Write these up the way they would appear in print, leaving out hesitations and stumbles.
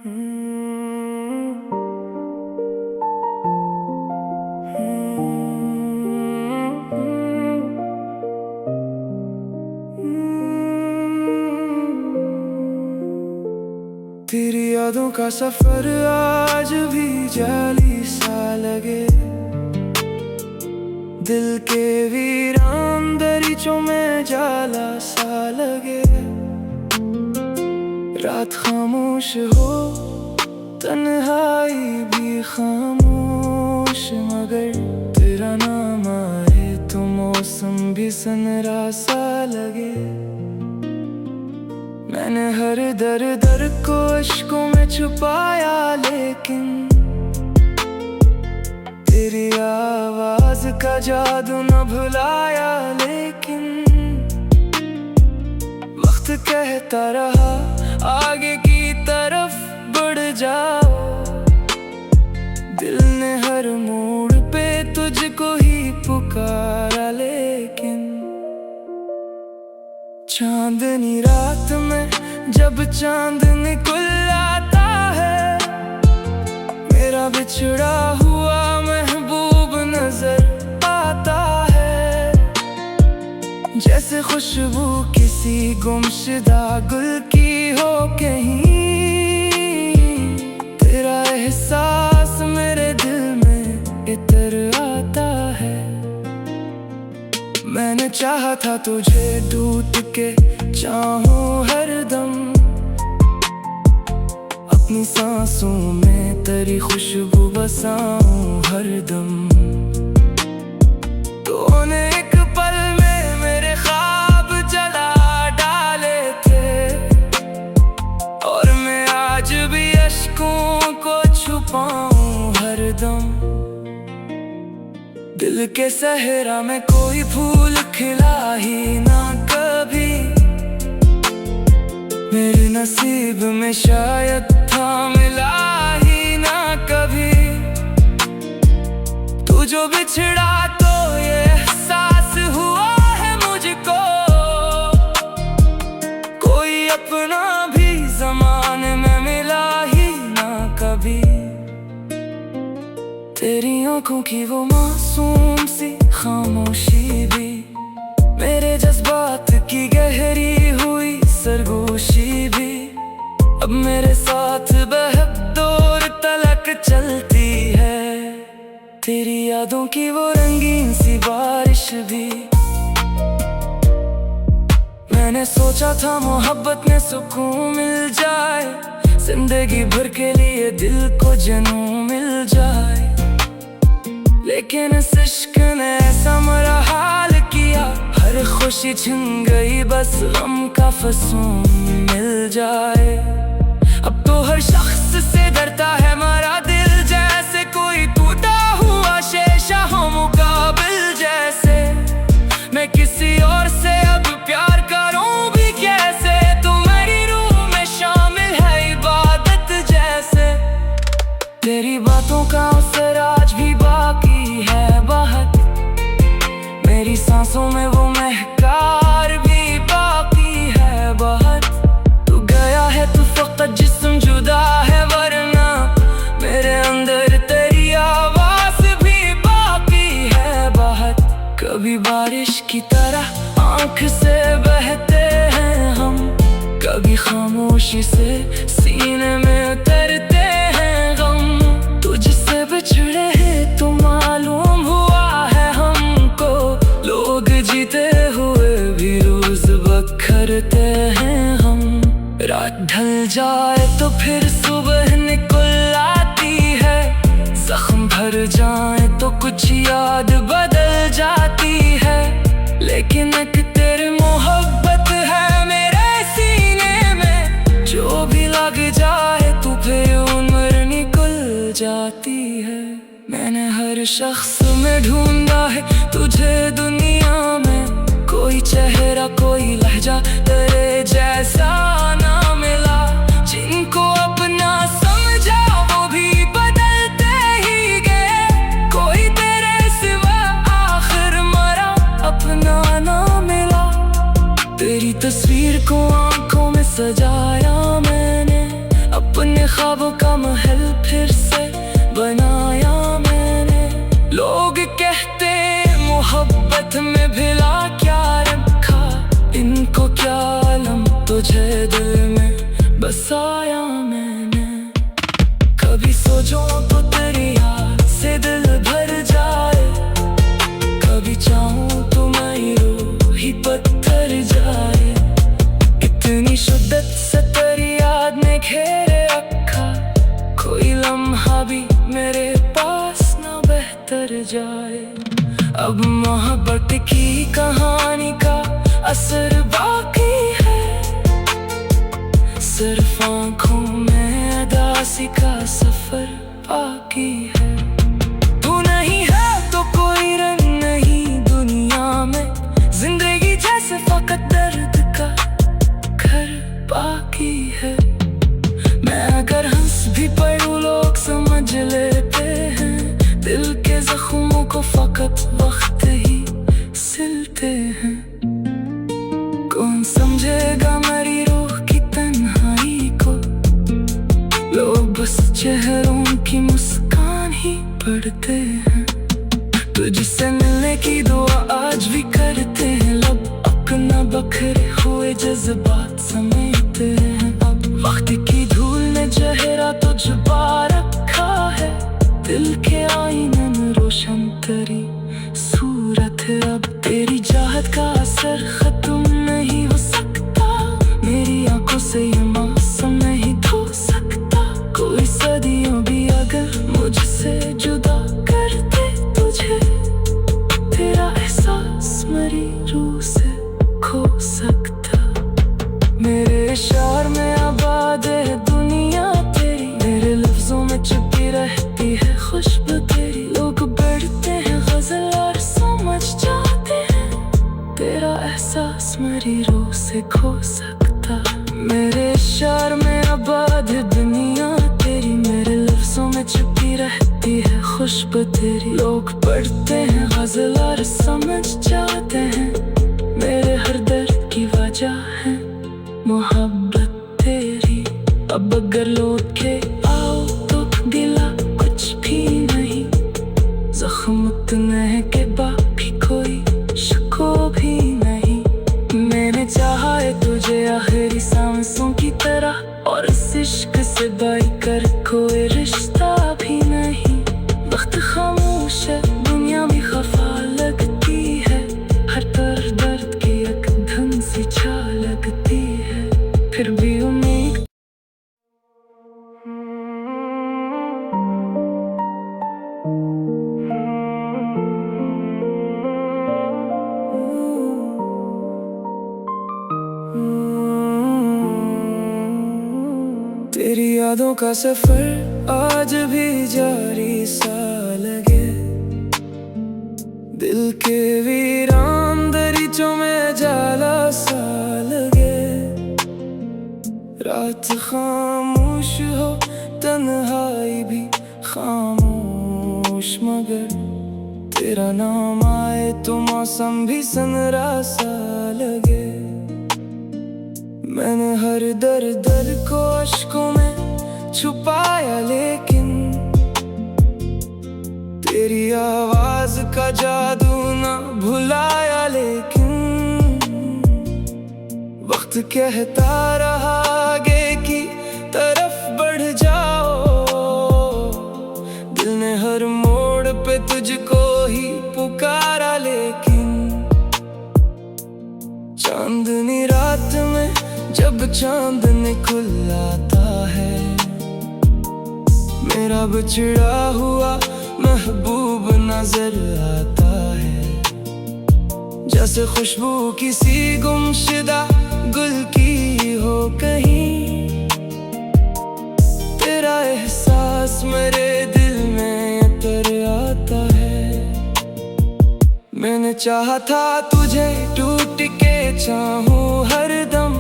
तेरी यादों का सफर आज भी जाली सा लगे, दिल के वीरान दरीचों में जाला सा लगे। रात खामोश हो, तन्हाई भी खामोश, मगर तेरा नाम आए तो मौसम भी सनरा सा लगे। मैंने हर दर को अश्कों में छुपाया, लेकिन तेरी आवाज का जादू न भुलाया। लेकिन वक्त कहता रहा आगे की तरफ बढ़ जाओ, दिल ने हर मोड़ पे तुझको ही पुकारा। लेकिन चांदनी रात में जब चांद निकल आता है, मेरा बिछड़ा हुआ महबूब नजर आता है। जैसे खुशबू किसी गुमशुदा गुल की हो कहीं, तेरा एहसास मेरे दिल में इतर आता है। मैंने चाहा था तुझे टूट के चाहूं हरदम, अपनी सांसों में तेरी खुशबू बसाऊं हरदम। तूने एक पल में मेरे ख्वाब जला डाले थे, और मैं आज भी अश्कों को छुपाऊं हरदम। दिल के सहरा में कोई फूल खिला ही ना कभी, मेरे नसीब में शायद था मिला ही ना कभी। तू जो बिछड़ा तो ये एहसास हुआ है मुझको, कोई अपना भी ज़माने में मिला ही ना कभी। तेरी आंखों की वो मासूम सी खामोशी भी, मेरे जज्बात की गहरी हुई सरगोशी भी, अब मेरे साथ बहबदौर तलक चलती है। तेरी यादों की वो रंगीन सी बारिश भी, मैंने सोचा था मोहब्बत में सुकून मिल जाए, जिंदगी भर के लिए दिल को जुनून मिल जाए। लेकिन इस इश्क ने ऐसा मरा हाल किया, हर खुशी छिन गई बस गम का फसून मिल जाए। अब तो हर शख्स से डरता है मेरा दिल, जैसे कोई टूटा हुआ शीशा हो मुकाबिल जैसे। मैं किसी और से अब प्यार करूं भी कैसे, तू मेरी रूह में शामिल है इबादत जैसे। तेरी बातों का असर आज भी बाकी है बहुत, मेरी सांसों में वो महकार भी बाकी है बहुत। तू गया है तू फकत जिस्म जुदा है, वरना मेरे अंदर तेरी आवाज भी बाकी है बहुत। कभी बारिश की तरह आंख से बहते हैं हम, कभी खामोशी से सीने में उतरते हैं गम। तुझसे बिछड़े हैं तो मालूम हुआ है हमको, लोग जीते हुए भी रोज बखरते हैं हम। रात ढल जाए तो फिर सुबह निकल आती है, जख्म भर जाए तो कुछ याद बदल जाती है। लेकिन एक तेरी मोहब्बत है मेरे सीने में, जो भी लग जाए तो फिर उम्र निकल जाती है। मैंने हर शख्स में ढूंढा है तुझे दुनिया में, कोई चेहरा कोई लहजा तेरे जैसा ना मिला। जिनको अपना समझा वो भी बदलते ही गए, कोई तेरे सिवा आखिर मरा अपना ना मिला। तेरी तस्वीर को आंखों में सजाया मैंने, अपने ख्वाब बसाया मैंने। कभी सोचूं तो तेरी याद से दिल भर जाए, कभी चाहूं तो मेरी रूह ही पत्थर जाए। इतनी शिद्दत से तेरी याद ने घेरे रखा, कोई लम्हा भी मेरे पास ना बेहतर जाए। अब मोहब्बत की कहानी का असर बाकी है, सिर्फ आँखों में उदासी का सफर बाकी है। तू नहीं है तो कोई रंग नहीं दुनिया में, जिंदगी जैसे फकत दर्द का घर बाकी है। मैं अगर हंस भी पड़ूं लोग समझ लेते हैं, दिल के जख्मों को फकत वक्त ही सिलते हैं। कौन समझेगा मेरी रूह की तन्हाई को, लोग बस चेहरों की मुस्कान ही पढ़ते हैं। तुझसे मिलने की दुआ आज भी करते हैं, लब अपना बखरे हुए जज्बात समेटते हैं। अब वक्त की धूल ने चेहरा तुझ पा रखा है, दिल के आईने में रोशन तेरी सूरत है। अब तेरी चाहत का असर खत्म नहीं हो सकता, मेरी आंखों से ये मौसम नहीं धो सकता। कोई सदियों भी अगर मुझसे जुदा कर दे तुझे, तेरा एहसास मेरी रूह से खो सकता। मेरे इशार में आबाद है दुनिया तेरी, मेरे लफ्जों में छुपी रहती है खुशबू तेरी। लोग बढ़ते हैं गजल और समझ जाते हैं, तेरा एहसास मेरी रूह से खो सकता। मेरे इशार में आबाद है दुनिया तेरी, मेरे लफ्जों में छुपी रहती है खुशबू तेरी। लोग पढ़ते हैं गजल और समझ जाते हैं, मेरे हर दर्द की वजह है मोहब्बत तेरी। अब अगर लौट के आओ तो गिला कुछ भी नहीं, जख्म उतने हैं कि बाकी कोई शको भी नहीं। मैंने चाहा है तुझे आखिरी सांसों की तरह, और इस इश्क से बढ़कर कोई रिश्ता भी नहीं। वक्त खामोश है दुनिया भी खफा लगती है, हर दर्द की एक धन सी छा लगती है, फिर भी उम्मीद। तेरी यादों का सफर आज भी जारी सा लगे, दिल के वीरान दरीचों में जाला सा लगे। रात खामोश हो तन्हाई भी खामोश, मगर तेरा नाम आए तो मौसम भी सनरा सा लगे। मैंने हर दर्द को अश्कों में छुपाया, लेकिन तेरी आवाज का जादू ना भुलाया। लेकिन वक्त कहता रहा आगे की तरफ बढ़ जाओ, दिल ने हर मोड़ पे तुझको ही पुकारा। लेकिन चांदनी रात में जब चांद निकल आता है, मेरा बिछड़ा हुआ महबूब नजर आता है। जैसे खुशबू किसी गुमशुदा गुल की हो कहीं, तेरा एहसास मेरे दिल में उतर आता है। मैंने चाहा था तुझे टूट के चाहूं हरदम,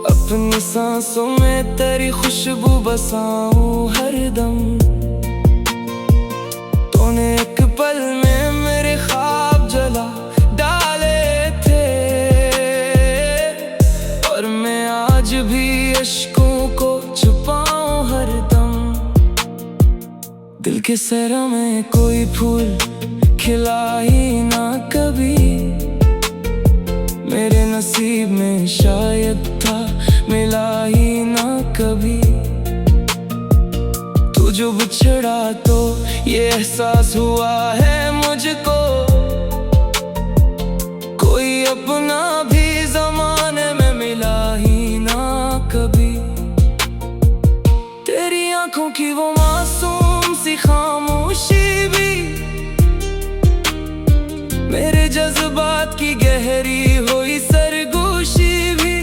अपनी सांसों में तेरी खुशबू बसाऊं हरदम। तूने एक पल में मेरे ख्वाब जला डाले थे, और मैं आज भी इश्कों को छुपाऊं हरदम। दिल के सहरा में कोई फूल खिला ही ना कभी, मेरे नसीब में शायद था एहसास हुआ है मुझको, कोई अपना भी ज़माने में मिला ही ना कभी। तेरी आंखों की वो मासूम सी खामोशी भी मेरे जज्बात की गहरी हुई सरगोशी भी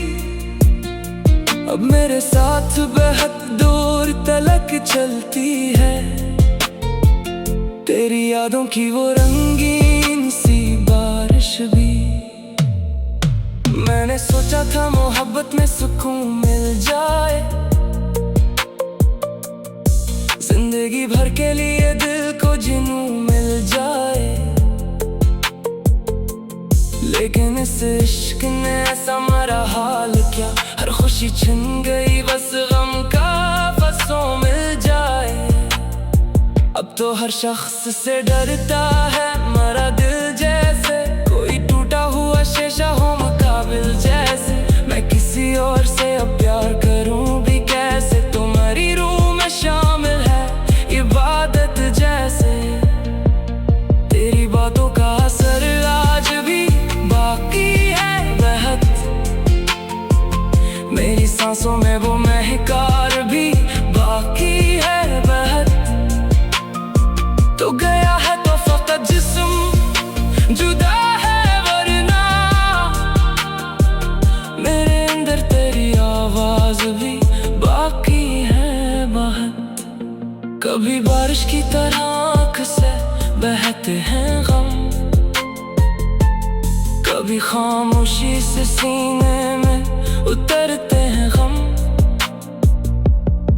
अब मेरे साथ बहुत दूर तलक चलती है। तेरी यादों की वो रंगीन सी बारिश भी। मैंने सोचा था मोहब्बत में सुकून मिल जाए, जिंदगी भर के लिए दिल को जुनून मिल जाए, लेकिन इस इश्क ने ऐसा मारा हाल क्या, हर खुशी छिन गई बस गम का फसों मिल जाए। अब तो हर शख्स से डरता है मरा दिल जैसे, कोई टूटा हुआ शीशा हो मुकाबिल जैसे। मैं किसी और से अब प्यार करूं भी कैसे, तुम्हारी रूह में शामिल है इबादत जैसे। तेरी बातों का असर आज भी बाकी है बहुत, मेरी सांसों में वो महकार भी बाकी है बहुत। तो गया है तो फकत जिस्म जुदा है, वरना मेरे अंदर तेरी आवाज भी बाकी है बहुत। कभी बारिश की तरह आँख से बहते हैं गम, कभी खामोशी से सीने में उतरते हैं गम।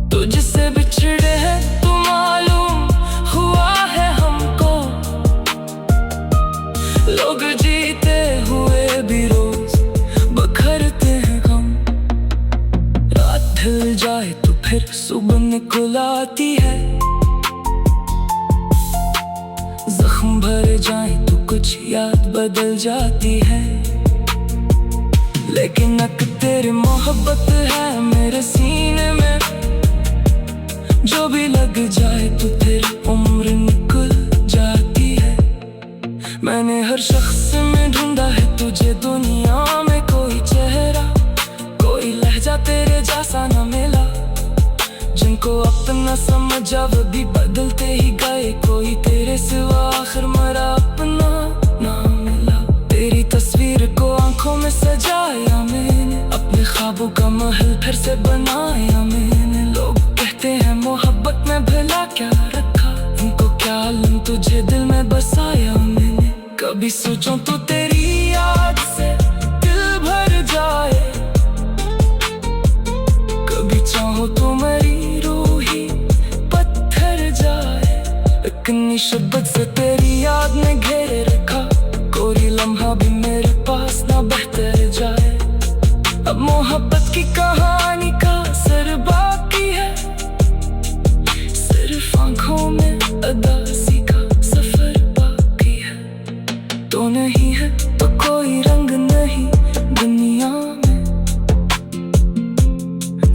तो जिससे बिछड़े हैं तो मालूम हुआ है हमको, लोग जीते हुए भी रोज बखरते हैं गम। रात ढल जाए तो फिर सुबह निकल आती है, जख्म भर जाए तो कुछ याद बदल जाती है, लेकिन अक तेरी मोहब्बत है मेरे सीने में। जो भी लग जाए तो फिर उम्र निकल जाती है। मैंने हर शख्स में ढूंढा है तुझे दुनिया में, कोई चेहरा कोई लहजा तेरे जैसा न मिला, जिनको अपना समझा वो भी बदलते ही गए। कोई तेरे सिवा आखिर मरा अपना ना मिला। तेरी तस्वीर को आंखों में सजाया मैंने, अपने ख्वाबों का महल फिर से बनाया मैंने। लोग कहते हैं मोहब्बत में भला क्या रखा, उनको क्या आलम तुझे दिल में बसाया मैंने। कभी सोचूं तो तेरी याद से दिल भर जाए, कभी चाहो तो मेरी रूह ही पत्थर जाए। इतनी शिद्दत से तेरी याद ने घेरे रखा, कोई लम्हा भी मेरे पास ना बहतर जाए। अब मोहब्बत की कहानी का सर बाकी है, सिर्फ आंखों में अदासी का सफर बाकी है। तो नहीं है तो कोई रंग नहीं दुनिया में,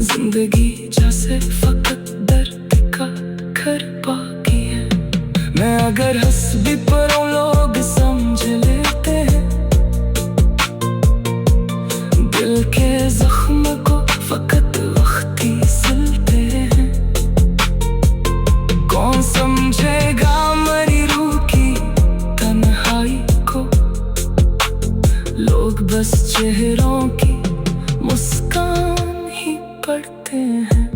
जिंदगी जैसे फकत दर्द का घर बाकी है। मैं अगर हंस भी परूं लोग समझ लेते हैं, दिल के जख्म को फकत वक्त ही सिलते हैं। कौन समझेगा मरी रूह की तन्हाई को, लोग बस चेहरों की मुस्कान ही पढ़ते हैं।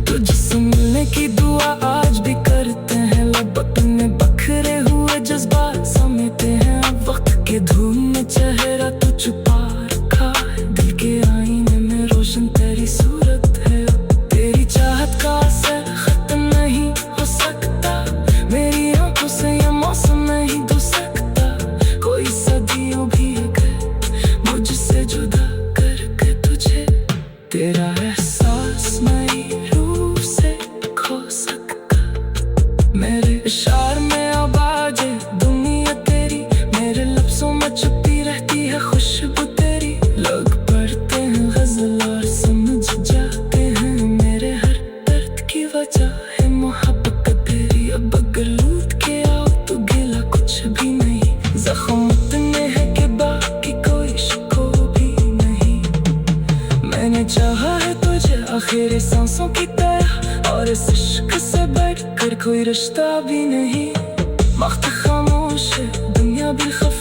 तुझसे मिलने की दुआ आज भी करते हैं, लब अपने बखरे हुए जज्बात समेटे हैं। अब वक्त के धूल में चेहरा तो छुपा रखा है, दिल के आईने में रोशन तेरी सूरत है। तेरी चाहत का असर खत्म नहीं हो सकता, मेरी आंखों से ये मौसम नहीं धो सकता। कोई सदियों भी गए मुझसे जुदा करके तुझे, तेरा एहसास मेरी रूह से खो सकता। मेरे इशार में आवाज़ दुनिया तेरी, मेरे लफ्ज़ों में छुपी रहती है खुशबू तेरी। लोग पढ़ते हैं गज़ल और समझ जाते हैं मेरे हर दर्द की वजह है मोहब्बत तेरी। अब अगर रहा है तुझे आखिरी सांसों की तरह, और इस इश्क से बढ़कर कोई रिश्ता भी नहीं। वक्त खामोश है, दुनिया भी खफा